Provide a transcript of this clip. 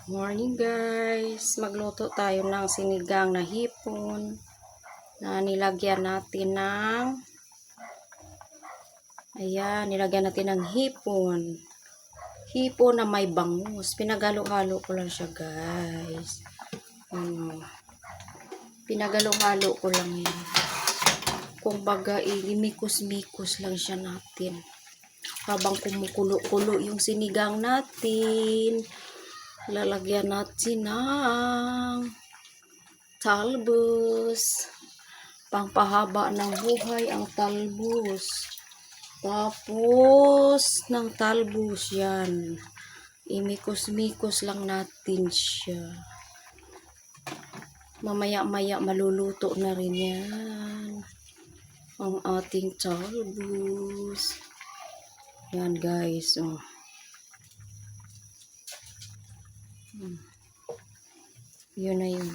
Morning guys, magluto tayo ng sinigang na hipon na nilagyan natin ng hipon na may bangus. Pinagalo-halo ko lang siya guys. Pinagalo-halo ko lang yan. Kung baga imikos-mikos lang siya natin habang kumukulo-kulo yung sinigang natin. Lalagyan natin ng talbos. Pangpahaba ng buhay ang talbos. Tapos ng talbos yan. Imikos-mikos lang natin siya. Mamaya-maya maluluto na rin yan. Ang ating talbos. Yan guys. Oh. Yun na yun.